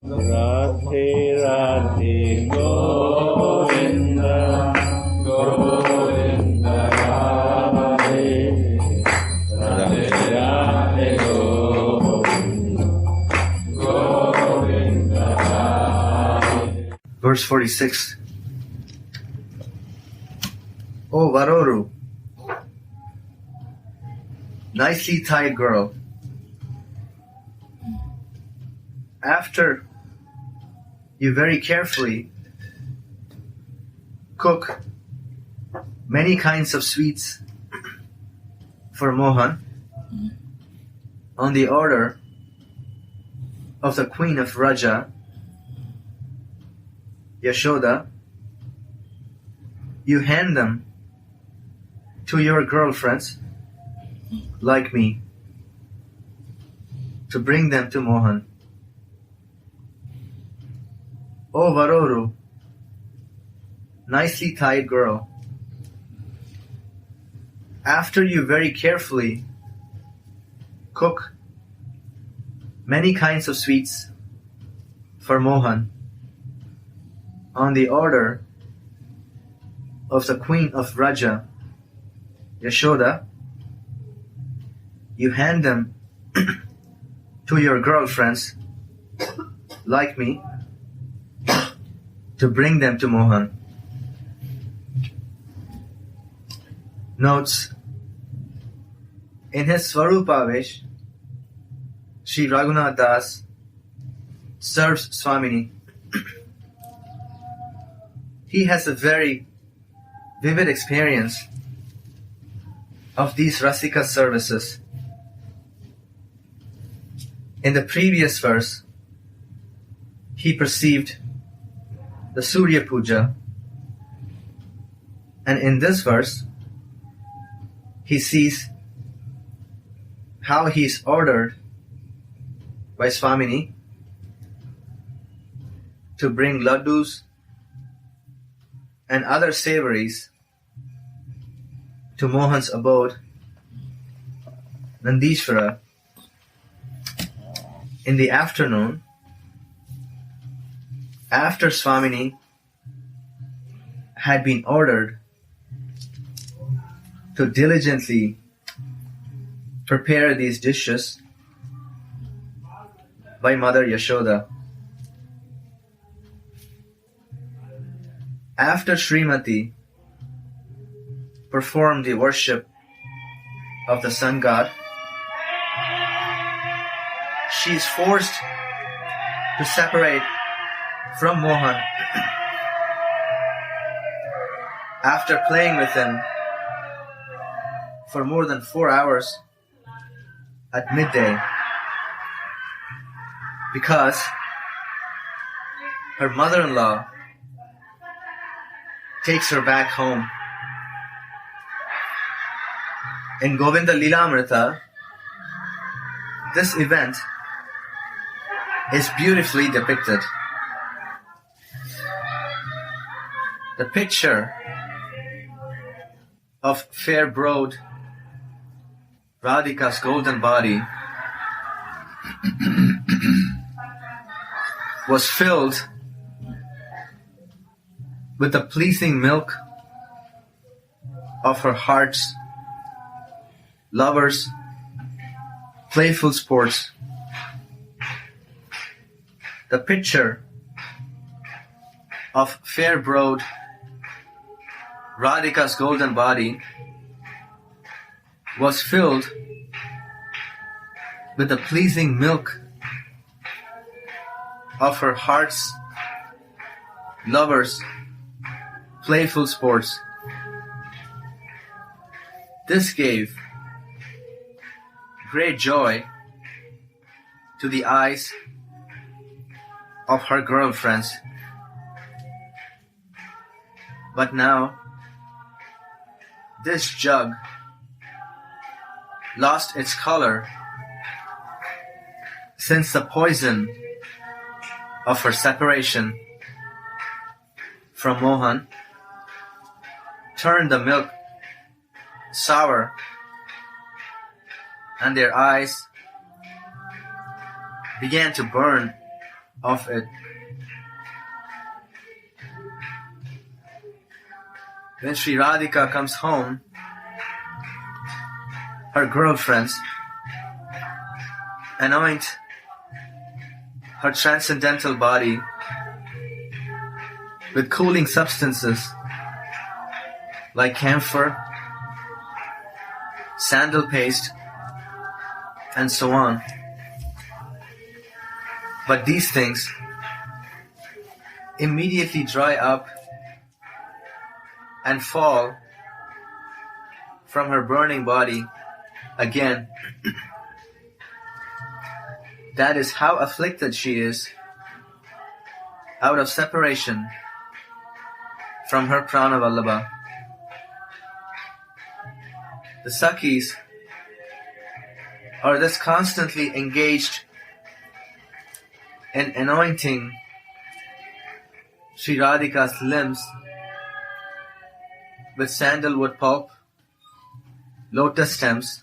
Radhe Radhe Govind Govind Radhe Radhe Radhe Govind Govind Radhe. Verse 46. O Varoru, nicely tied girl, after you very carefully cook many kinds of sweets for Mohan on the order of the Queen of Raja, Yashoda, you hand them to your girlfriends like me to bring them to Mohan. O Varoru, nicely tied girl, after you very carefully cook many kinds of sweets for Mohan on the order of the Queen of Raja, Yashoda, you hand them to your girlfriends like me to bring them to Mohan. Notes: in his Swarupavesh, Sri Raghunath Das serves Swamini. He has a very vivid experience of these Rasika services. In the previous verse, he perceived the Surya Puja, and in this verse, he sees how he is ordered by Swamini to bring laddus and other savories to Mohan's abode, Nandishvara, in the afternoon, after Swamini had been ordered to diligently prepare these dishes by Mother Yashoda. After Srimati performed the worship of the sun god, she is forced to separate from Mohan after playing with him for more than 4 hours at midday, because her mother-in-law takes her back home. In Govinda Lilamrita, this event is beautifully depicted. The picture of fair-browed Radhika's golden body was filled with the pleasing milk of her heart's lovers' playful sports. The picture of fair-browed Radhika's golden body was filled with the pleasing milk of her heart's lovers' playful sports. This gave great joy to the eyes of her girlfriends. But now, this jug lost its color since the poison of her separation from Mohan turned the milk sour, and their eyes began to burn of it. When Sri Radhika comes home, her girlfriends anoint her transcendental body with cooling substances like camphor, sandal paste, and so on. But these things immediately dry up and fall from her burning body again. That is how afflicted she is out of separation from her Prana Vallabha. The Sakhis are thus constantly engaged in anointing Sri Radhika's limbs with sandalwood pulp, lotus stems,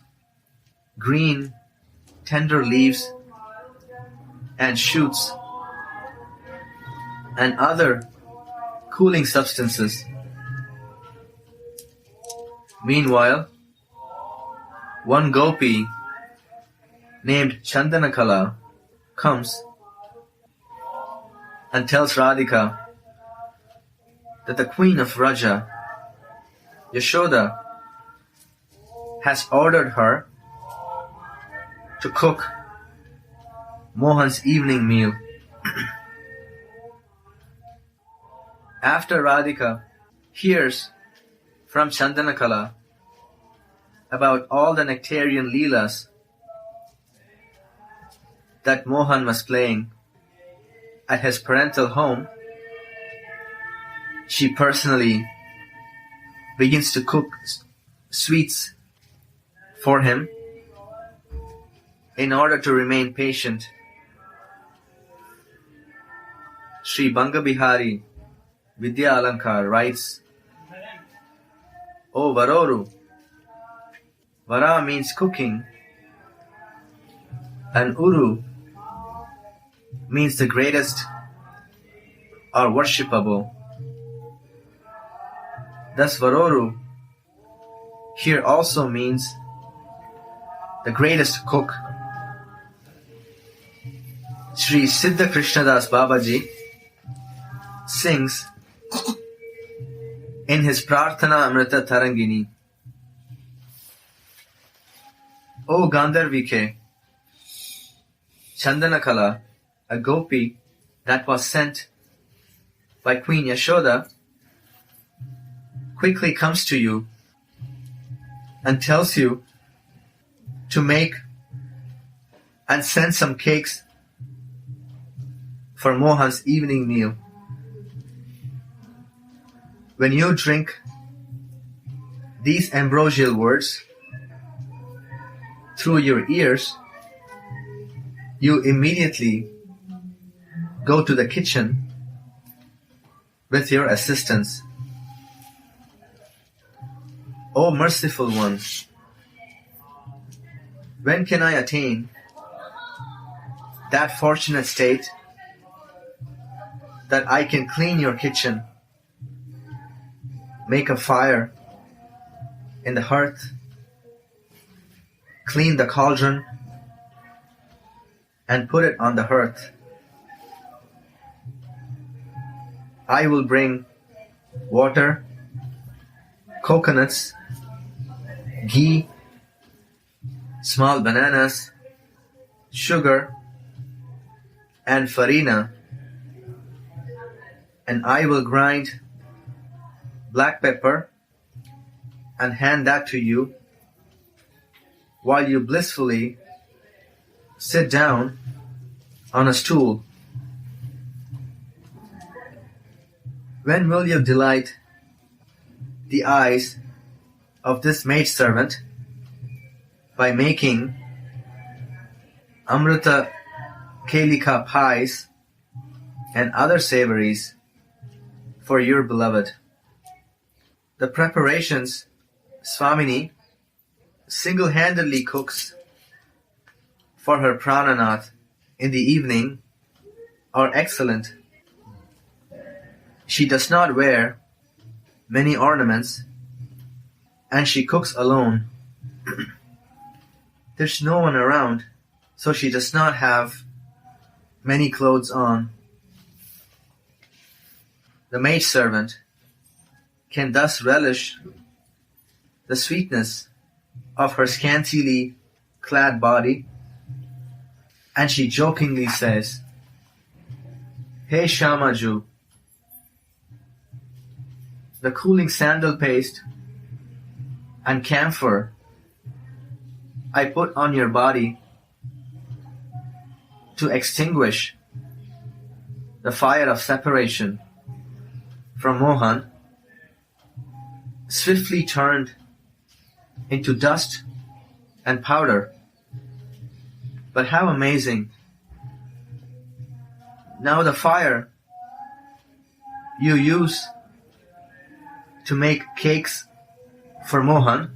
green, tender leaves, and shoots, and other cooling substances. Meanwhile, one gopi named Chandanakala comes and tells Radhika that the queen of Vraja, Yashoda, has ordered her to cook Mohan's evening meal. After Radhika hears from Chandanakala about all the nectarian leelas that Mohan was playing at his parental home, she personally begins to cook sweets for him in order to remain patient. Sri Bangabihari Vidya Alankar writes, O Varoru, Vara means cooking, and Uru means the greatest or worshipable. Thus Varoru here also means the greatest cook. Sri Siddha Krishnadas Babaji sings in his Prarthana Amrita Tarangini, O Gandharvike, Chandanakala, a gopi that was sent by Queen Yashoda, quickly comes to you and tells you to make and send some cakes for Mohan's evening meal. When you drink these ambrosial words through your ears, you immediately go to the kitchen with your assistants. O merciful one, when can I attain that fortunate state that I can clean your kitchen, make a fire in the hearth, clean the cauldron, and put it on the hearth? I will bring water, coconuts, ghee, small bananas, sugar, and farina, and I will grind black pepper and hand that to you while you blissfully sit down on a stool. When will you delight the eyes of this maidservant by making Amrita Kalika pies and other savories for your beloved? The preparations Swamini single-handedly cooks for her Prananath in the evening are excellent. She does not wear many ornaments, and she cooks alone. There's no one around, so she does not have many clothes on. The maidservant can thus relish the sweetness of her scantily clad body, and she jokingly says, "Hey Shamaju, the cooling sandal paste and camphor I put on your body to extinguish the fire of separation from Mohan swiftly turned into dust and powder. But how amazing! Now the fire you use to make cakes for Mohan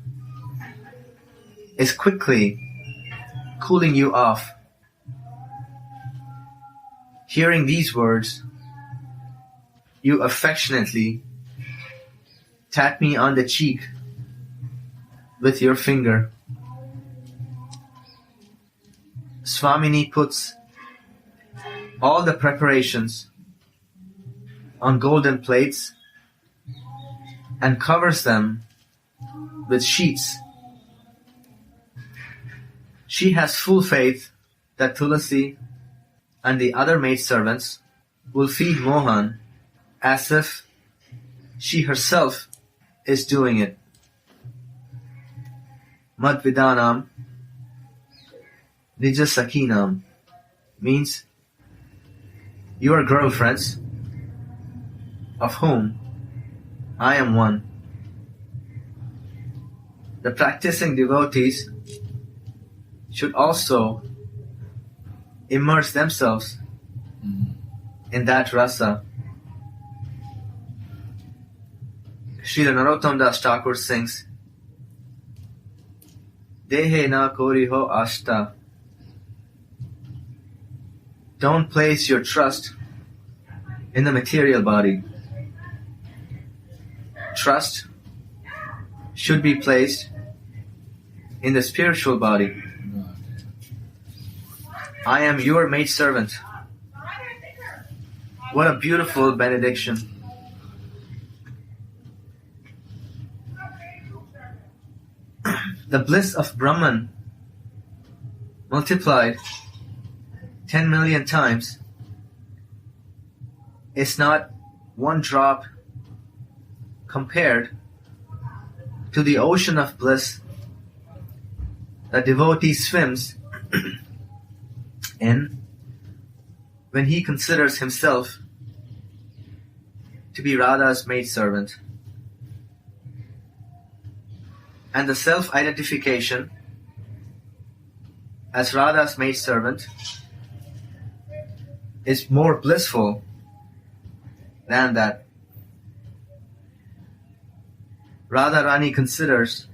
is quickly cooling you off." Hearing these words, you affectionately tap me on the cheek with your finger. Swamini puts all the preparations on golden plates and covers them with sheets. She has full faith that Tulasi and the other maidservants will feed Mohan as if she herself is doing it. Madvidanam Nija Sakinam means your girlfriends, of whom I am one. The practicing devotees should also immerse themselves in that rasa. Srila Narottam Das Thakur sings, Dehe na kori ho ashta. Don't place your trust in the material body. Trust should be placed in the spiritual body. I am your maidservant. What a beautiful benediction. The bliss of Brahman multiplied 10 million times is not one drop compared to the ocean of bliss that devotee swims in when he considers himself to be Radha's maidservant. And the self-identification as Radha's maidservant is more blissful than that. Radha Rani considers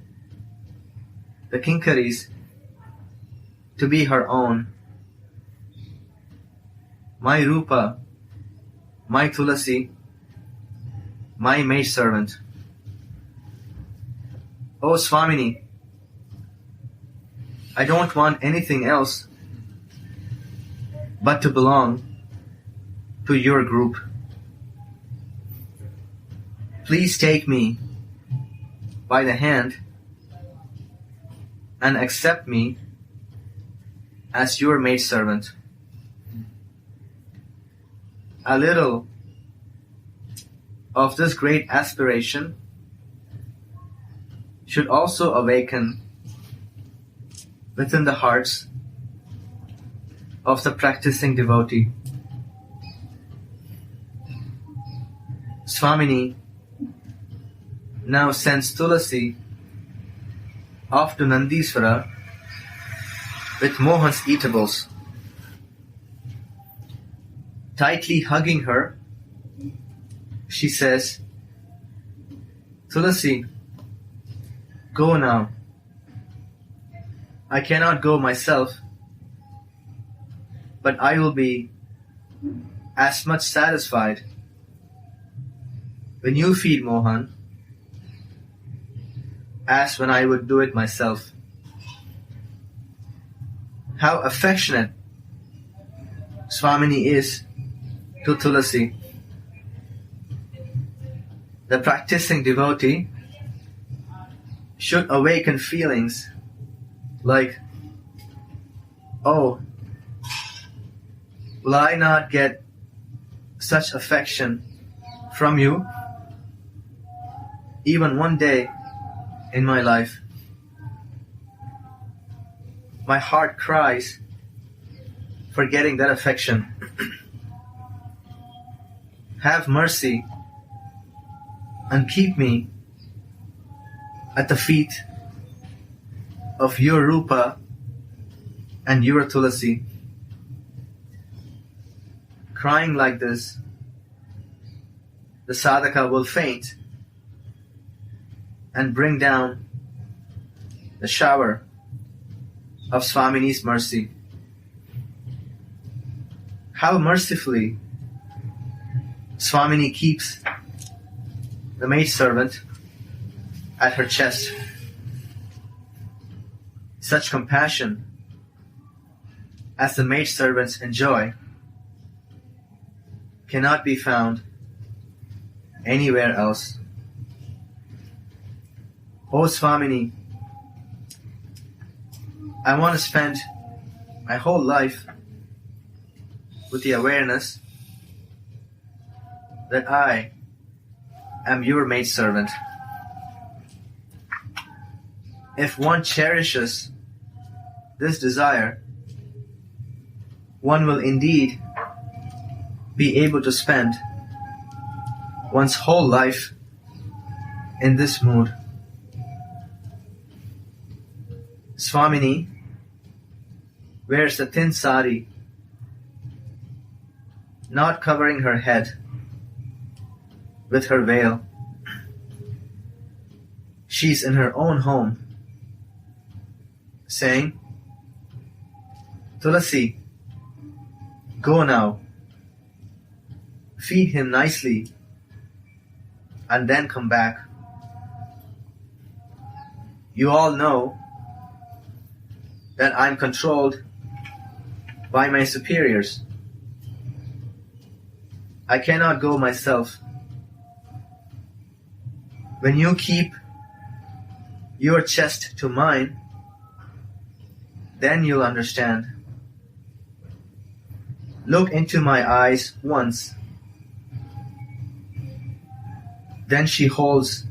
the Kinkaris to be her own. My Rupa, my Tulasi, my maidservant. Oh Swamini, I don't want anything else but to belong to your group. Please take me by the hand and accept me as your maidservant. A little of this great aspiration should also awaken within the hearts of the practicing devotee. Swamini now sends Tulasi off to Nandiswara with Mohan's eatables. Tightly hugging her, she says, Tulasi, go now. I cannot go myself, but I will be as much satisfied when you feed Mohan as when I would do it myself. How affectionate Swamini is to Tulasi. The practicing devotee should awaken feelings like, oh, will I not get such affection from you even one day in my life? My heart cries for getting that affection. Have mercy and keep me at the feet of your Rupa and your Tulasi. Crying like this, the sadhaka will faint and bring down the shower of Swamini's mercy. How mercifully Swamini keeps the maidservant at her chest. Such compassion as the maidservants enjoy cannot be found anywhere else. O Swamini, I want to spend my whole life with the awareness that I am your maidservant. If one cherishes this desire, one will indeed be able to spend one's whole life in this mood. Swamini wears a thin sari, not covering her head with her veil. She's in her own home, saying, Tulasi, go now, feed him nicely, and then come back. You all know that I'm controlled by my superiors. I cannot go myself. When you keep your chest to mine, then you'll understand. Look into my eyes once. Then she holds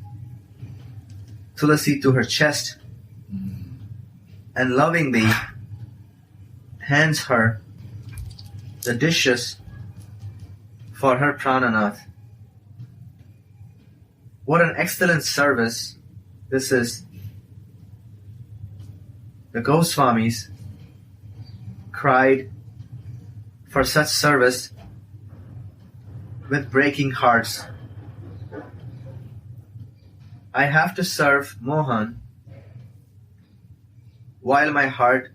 Tulasi to her chest and lovingly hands her the dishes for her prananath. What an excellent service this is. The Goswamis cried for such service with breaking hearts. I have to serve Mohan while my heart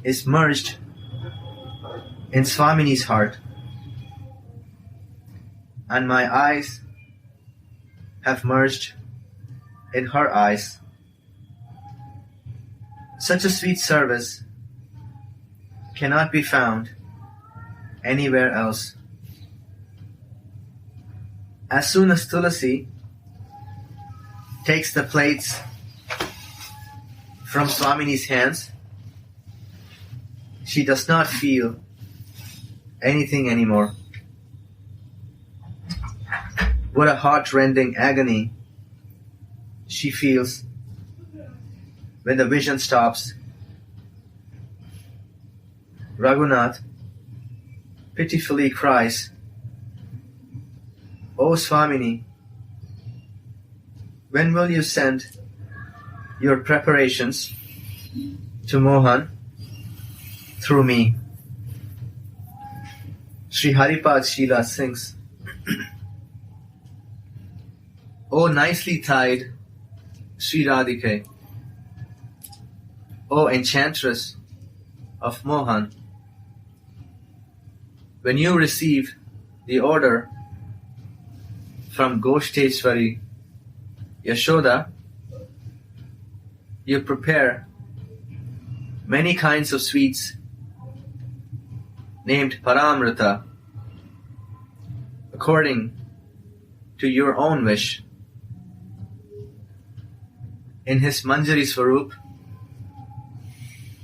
is merged in Swamini's heart, and my eyes have merged in her eyes. Such a sweet service cannot be found anywhere else. As soon as Tulasi takes the plates from Swamini's hands, she does not feel anything anymore. What a heart-rending agony she feels when the vision stops. Raghunath pitifully cries, O Swamini, when will you send your preparations to Mohan through me? Sri Haripad Sheela sings, O nicely tied Sri Radhike, O enchantress of Mohan, When you receive the order from Goshteshwari Yashoda, you prepare many kinds of sweets named Paramrita according to your own wish. In his Manjari Swarup,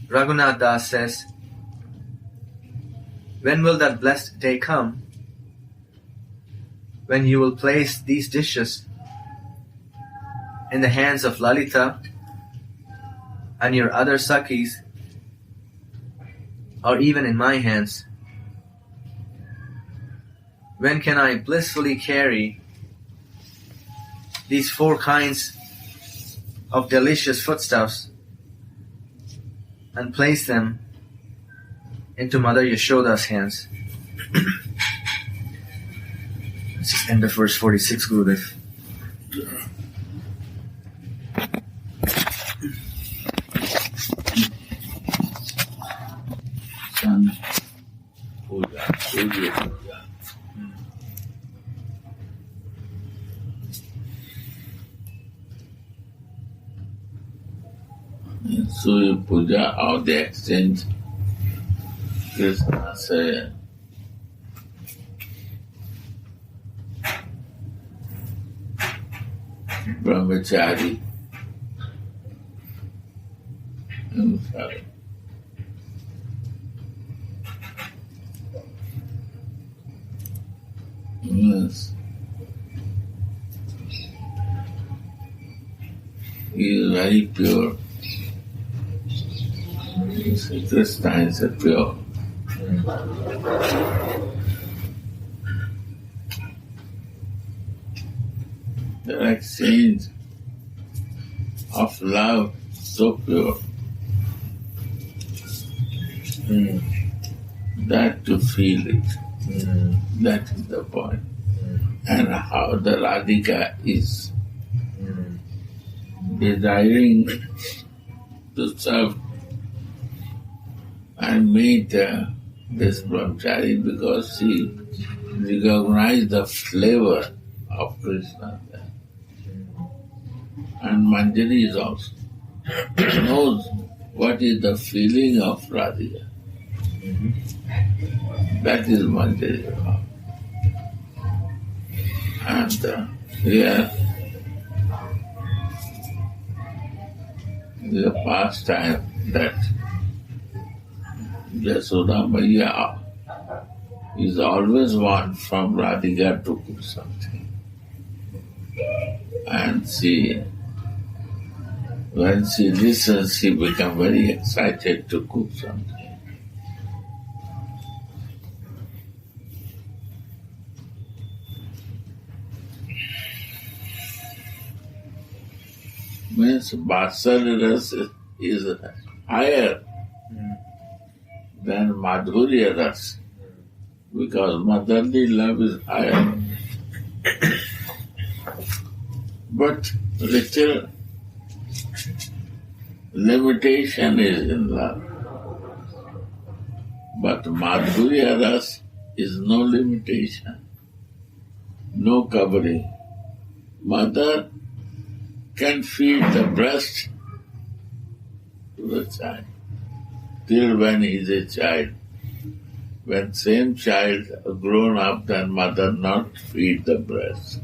Raghunath Das says, when will that blessed day come when you will place these dishes in the hands of Lalita and your other Sakhis, or even in my hands? When can I blissfully carry these 4 kinds of delicious foodstuffs and place them into Mother Yashoda's hands? Let's just end of verse 46, Gurudev. Sun, Puja, Puja. Surya Puja of the exchange, Krishna said, Brahmachari himself. Yes. He is very pure. Krishna is pure. The exchange of love so pure that to feel it, that is the point. And how the Radhika is desiring to serve and meet this brahmachari because she recognized the flavor of Krishna there. And Manjari is also knows what is the feeling of Radhika. That is Manjari. And here is a pastime that Yasoda Maya is always want from Radhika to cook something. And when she listens, she becomes very excited to cook something. Means Vatsalya is higher than Madhurya Ras, because motherly love is higher. But little limitation is in love. But Madhurya Ras is no limitation, no covering. Mother can feed the breast to the child till when he is a child. When same child grown up, then mother not feed the breast.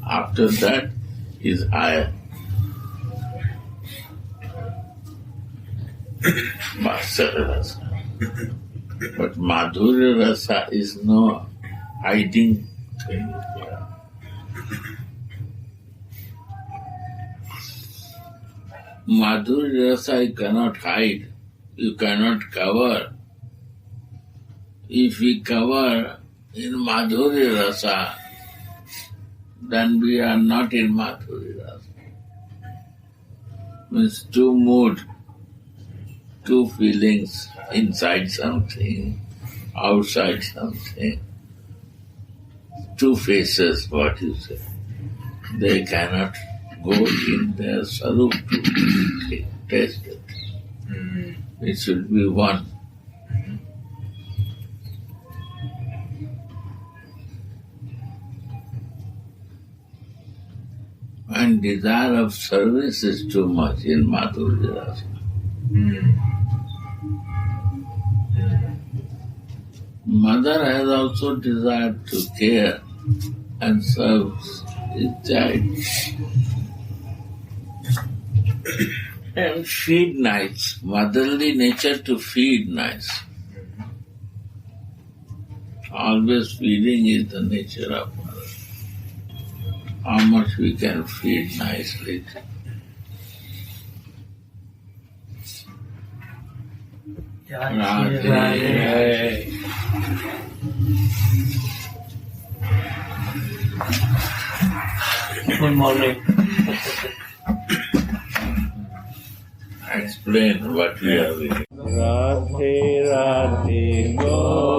After that is higher. Vatsalya Rasa. But Madhurya Rasa is no hiding thing. Madhurya Rasa you cannot hide, you cannot cover. If we cover in Madhurya Rasa, then we are not in Madhurya Rasa. Means two moods, two feelings, inside something, outside something. Two faces, what you say. They cannot go in their sarup to taste it. It should be one. And desire of service is too much in Madhurya Rasa. Mother has also desired to care and serve his child. And feed nice. Motherly nature to feed nice. Always feeding is the nature of mother. How much we can feed nicely. Radhe. Good morning. Explain what we are reading. Radhe Radhe Go.